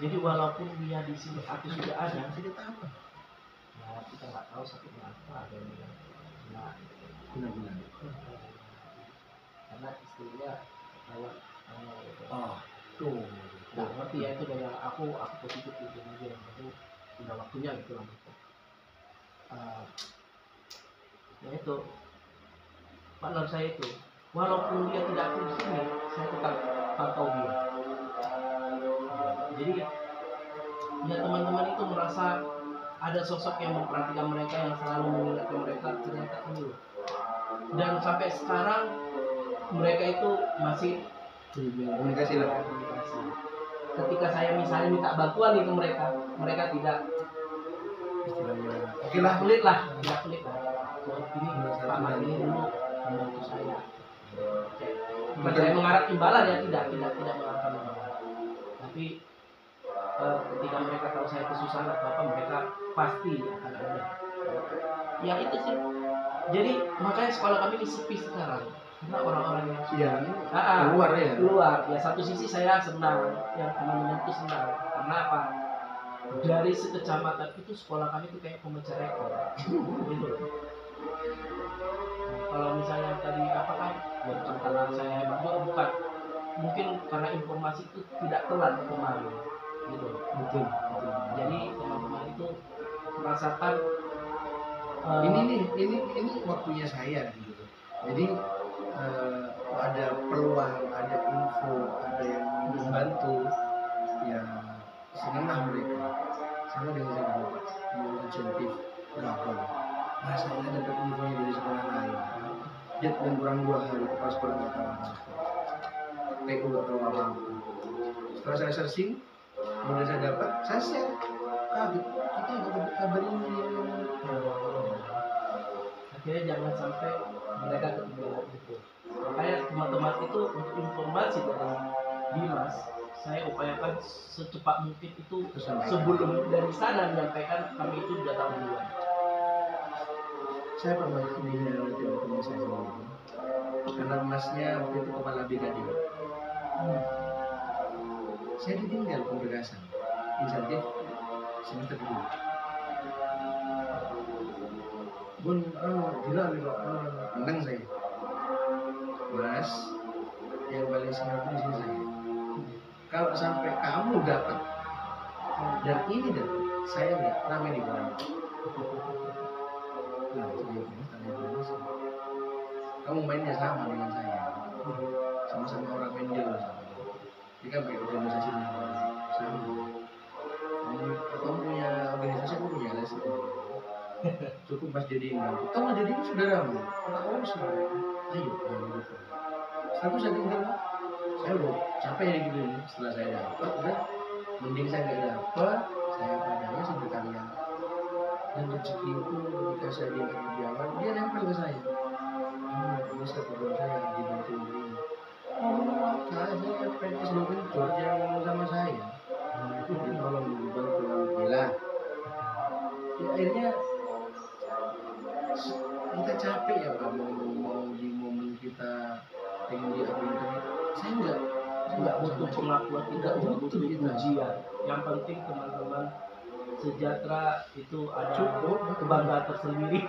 Jadi walaupun dia di sini aku sudah ada, tidak apa. Ya kita nggak tahu sakitnya apa, ada yang benar-benar. Karena istrinya lewat gitu. Tuh. Nggak ngerti ya itu dari aku positif gitu aja. Itu udah waktunya gitu lah. Ya itu partner saya itu, walaupun dia tidak aktif di sini, saya tetap pantau dia. Jadi ya teman-teman itu merasa ada sosok yang memperhatikan mereka, yang selalu mengingatkan mereka, ternyata ini loh. Dan sampai sekarang mereka itu masih komunikasi lah. Ketika saya misalnya minta bantuan nih ke mereka, mereka tidak tidak pelit lah. Ini Pak Mari dulu membantu saya. Bukan saya mengharap imbalan ya, tidak mengharapkan imbalan. Tapi ketika mereka tahu saya kesusahan atau apa, mereka pasti akan ada. Ya itu sih. Jadi makanya sekolah kami ini sepi sekarang. Karena orang-orang yang keluar ya. Satu sisi saya senang, yang teman-teman itu senang. Karena apa? Dari sekecamatan itu sekolah kami itu kayak pemecah rekor. Gitu. Kalau misalnya tadi apa kan, bukan karena saya hebat juga, bukan. Mungkin karena informasi itu tidak telat kemarin. Gitu. Betul. Jadi teman-teman itu merasakan ini waktunya saya gitu. Jadi ada peluang, ada info, ada yang membantu, ya senanglah mereka. Sama dengan saya dulu, mau insentif berapa? Saya dapat infonya dari sekolah lain. Dia kurang 2 hari kepala sekolah nggak tahu apa-apa. PU nggak tahu apa-apa. Setelah saya searching, kemudian saya dapat, saya share. Kaget, kita nggak dapat kabar ini. Akhirnya jangan sampai mereka ketinggalan itu. Makanya teman-teman itu untuk informasi dari Dimas, saya upayakan secepat mungkin itu sebelum dari sana menyampaikan, kami itu sudah tahu duluan. Saya pernah dihina oleh teman-teman saya sendiri karena emasnya waktu itu kepala brigade. Saya ditinggal pembebasan insentif semester 2. Bun, gila nih Pak, menang saya. Mas, yang paling senang itu di sini saya. Kalau sampai kamu dapat dan ini dapat, saya nggak ramai di bawah. Nah, kamu mainnya sama dengan saya, sama-sama orang Mendel. Ini kan pakai organisasi sama. Kamu punya organisasi, aku punya les. Cukup Mas Dedi ini. Kamu Mas Dedi itu saudaramu. Kamu saudara. Ayo, gitu. Setelah saya tinggal, saya udah capek ya gitu nih. Setelah saya dapat, udah mending saya nggak dapat, saya padanya sambil kalian. Dan rezeki itu ketika saya dijalan, dia nempel ke saya. Ini satu orang saya dibantu ini. Maka saya praktis dengan George yang sama saya. Itu ditolong dibantu gila. Ya, akhirnya kita capek ya Pak, mau di momen kita pengen diupload internet. Saya nggak butuh pengakuan, tidak butuh pujian. Yang penting teman-teman sejahtera itu ada cukup kebanggaan tersendiri.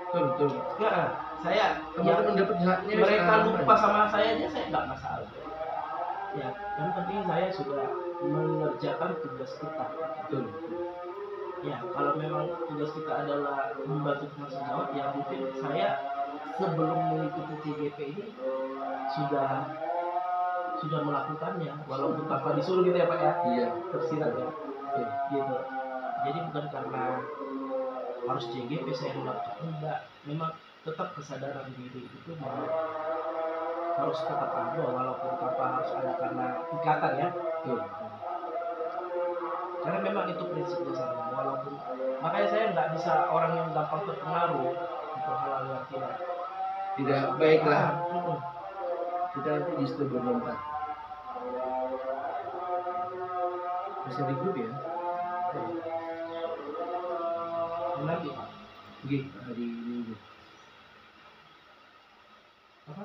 Betul. Nah, saya yang mendapat haknya mereka lupa sama saya aja, saya nggak masalah. Ya, yang penting saya sudah mengerjakan tugas kita. Betul. Ya, kalau memang tugas kita adalah membantu teman sejawat, ya mungkin saya sebelum mengikuti CGP ini sudah melakukannya, walaupun tanpa disuruh gitu ya Pak ya. Iya. Tersirat ya. Oke. Gitu. Jadi bukan karena harus CGP saya melakukan, enggak. Memang tetap kesadaran diri itu memang harus tetap ada, walaupun tanpa harus ada karena ikatan ya. Oke. Karena memang itu prinsip dasarnya, walaupun makanya saya nggak bisa orang yang gampang terpengaruh untuk hal-hal yang tidak baiklah. Kita nanti di situ berlompat. Bisa di grup ya? Nanti Pak. Oke, hari Minggu. Apa?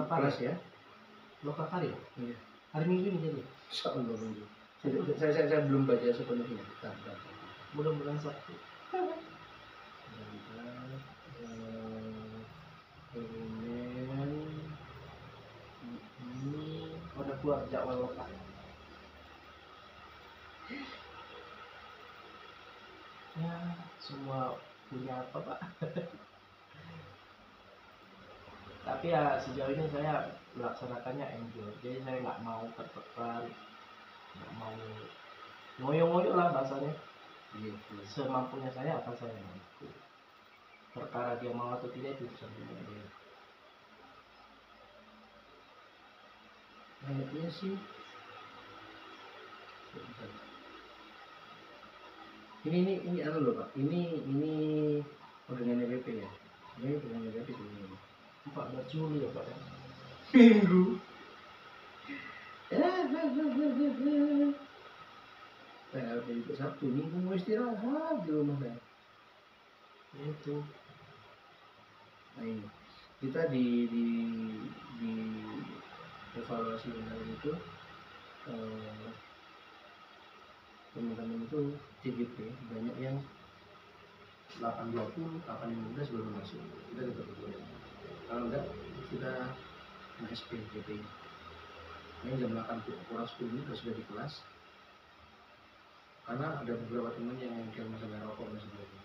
Kelas ya? Lokal kali ya? Iya. Hari Minggu ini jadi. Insyaallah Minggu. Saya belum baca sepenuhnya. Bentar. Mudah-mudahan Sabtu. Ini udah keluar jadwal lokal. Ya, semua punya apa Pak? Tapi ya sejauh ini saya melaksanakannya enjoy. Jadi saya nggak mau tertekan, nggak mau ngoyo-ngoyo lah bahasanya. Gitu. Semampunya saya akan saya mampu. Perkara dia mau atau tidak itu urusan dia. Kayaknya sih. Ini anu loh Pak. Ini organnya BP ya. Ini organnya BP ini. 14 Juli ya Pak ya. Minggu. Saya harus jadi Sabtu Minggu mau istirahat di rumah saya. Itu Nah ini kita di evaluasi kemarin itu teman-teman itu CGP banyak yang 8.20, 8.15 baru masuk. Kita tetap boleh. Kalau enggak kita SP GP. Ini jam 8 kurang 10 kita sudah di kelas. Karena ada beberapa teman yang masalah rokok dan sebagainya.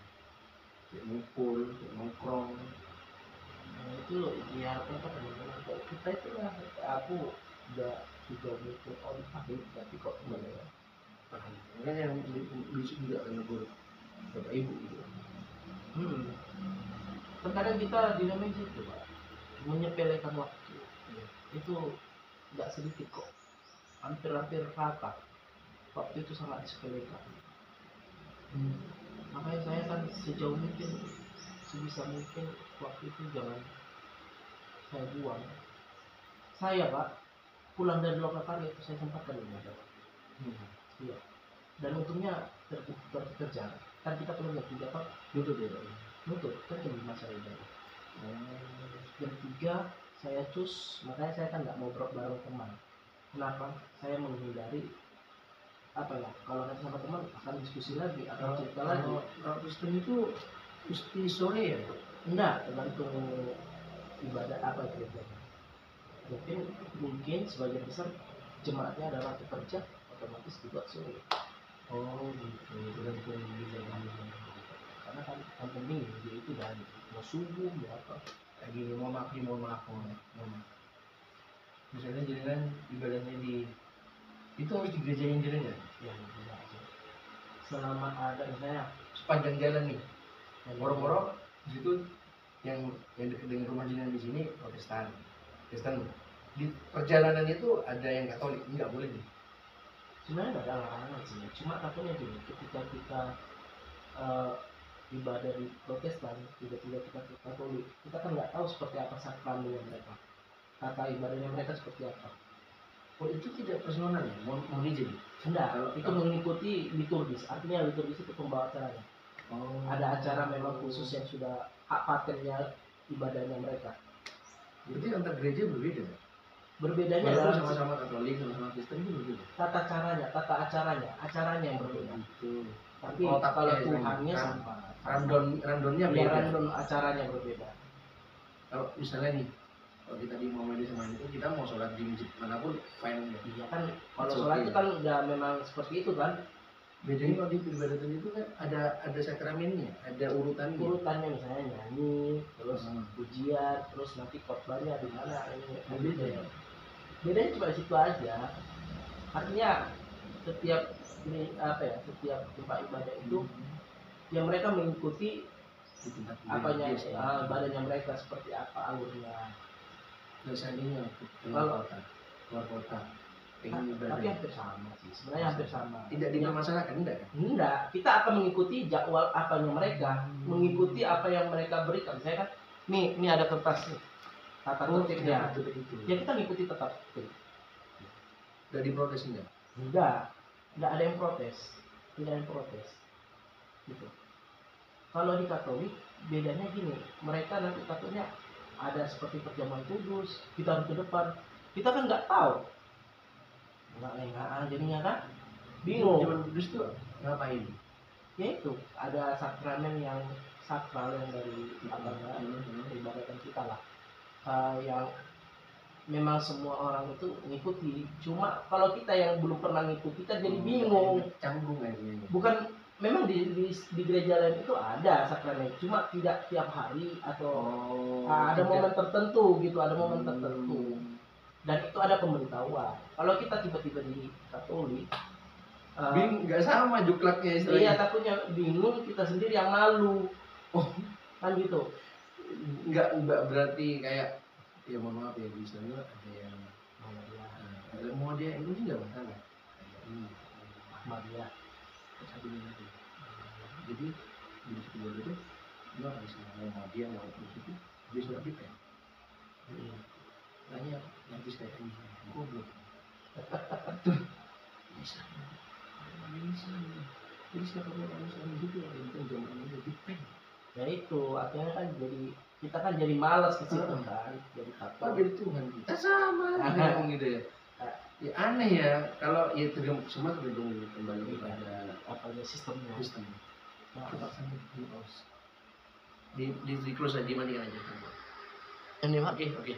Kayak mukul, kayak nongkrong. nah, itu ya apa teman-teman kok kita itu lah aku udah juga mikir pahit tapi kok gimana ya Paham. Makanya yang lucu juga akan negur bapak ibu gitu. Terkadang kita dinamik itu Pak, menyepelekan waktu. Itu nggak sedikit kok, hampir rata waktu itu sangat disepelekan. Makanya saya kan sejauh mungkin, sebisa mungkin waktu itu jangan saya buang. Saya Pak pulang dari Lokakarya itu saya sempatkan ibadah. Iya. Dan untungnya terkejar. Kan kita pulang jam 3 Pak. Nutup ya Pak? Nutup kan jam 5 saya ibadah. Jam 3 saya cus, makanya saya kan nggak mau bareng teman. Kenapa? Saya menghindari apa ya? Kalau nanti sama teman akan diskusi lagi, akan cerita lagi. Kalau Kristen itu mesti sore ya? Enggak, tergantung ibadah apa gerejanya. Mungkin sebagian besar jemaatnya adalah pekerja, otomatis juga sore. Oh gitu, tergantung bisa. Karena kan yang penting dia itu dari mau subuh mau apa. Lagi mohon maaf. Misalnya jalan ibadahnya di itu harus di gereja yang jalan ya? Ya tidak aja. Selama ada misalnya Sepanjang jalan nih, moro-moro di situ yang dekat dengan rumah jenengan di sini Protestan. Di perjalanan itu ada yang Katolik, nggak boleh nih. sebenarnya nggak ada larangan sih, cuma takutnya gini, ketika kita ibadah di Protestan, tiba-tiba kita ke Katolik, kita kan nggak tahu seperti apa sakramennya mereka, tata ibadahnya mereka seperti apa. Oh itu tidak personal ya? Mau jadi? Enggak, itu mengikuti liturgis, artinya liturgis itu pembawa acaranya. Oh. Ada acara memang khusus yang sudah hak patennya ibadahnya mereka. Berarti antar gereja berbeda ya? Berbedanya Walaupun adalah sama-sama Katolik, sama-sama Kristen itu berbeda. tata acaranya yang berbeda. Gitu. Tapi Oh, tapi kalau ya, Tuhannya kan, sama. randonnya Ya, beda. random acaranya berbeda. Kalau misalnya nih, kalau kita di Muhammadiyah sama itu, kita mau sholat di masjid manapun fine ya. Iya kan, kalau It's sholat okay. itu kan udah memang seperti itu kan. Bedanya kalau di peribadatan itu kan ada sakramennya, ada urutannya. Urutannya misalnya nyanyi, terus pujian, terus nanti khotbahnya di mana ini. Beda ya. Bedanya cuma di situ aja. Artinya setiap ini apa ya, setiap tempat ibadah itu yang mereka mengikuti Di tempat apanya biasa. ibadahnya mereka seperti apa alurnya. Dan seandainya Kalau- keluar kota, pengen Tapi ibadah. hampir sama sih, sebenarnya hampir sama. Tidak dipermasalahkan, enggak ya? Enggak, kita akan mengikuti jadwal apanya mereka, mengikuti apa yang mereka berikan. Saya kan, nih ada kertas nih, tata tertibnya. Itu. Ya kita ngikuti tetap. Tidak diprotes enggak? Enggak ada yang protes, tidak ada yang protes. Gitu. Kalau di Katolik bedanya gini, mereka nanti takutnya ada seperti perjamuan kudus, kita harus ke depan. Kita kan nggak tahu nggak lengaan jadinya kan bingung. Zaman Kudus tuh ngapain? Ya itu ada sakramen yang sakral yang dari agama peribadatan kita lah. Yang memang semua orang itu ngikuti. Cuma kalau kita yang belum pernah ngikuti kita jadi bingung. Canggung aja. Bukan, memang di gereja lain itu ada sakramen, cuma tidak tiap hari atau ada momen tertentu gitu, ada momen tertentu. Dan itu ada pemberitahuan. Kalau kita tiba-tiba di Katolik, nggak sama juklaknya iya istilahnya. takutnya bingung, kita sendiri yang malu. Kan gitu. Nggak berarti kayak ya mohon maaf ya di sana ada yang mau dia itu sih nggak masalah. Kayak ini Ahmadiyah. Jadi di situ itu dia harus mau dia mau itu dia sudah kita. Tanya habis kayak ini goblok. Bisa. Jadi siapa pun harus hidup ya itu zaman ini lebih pen. Ya itu artinya kan jadi kita kan jadi malas ke situ kan, jadi takut. Panggil Tuhan kita sama ngomong gitu ya. Ya aneh ya kalau ya semua tergantung kembali kepada apa ya sistemnya. Nah, sampai di close aja mandi aja. Ini Pak. Oke.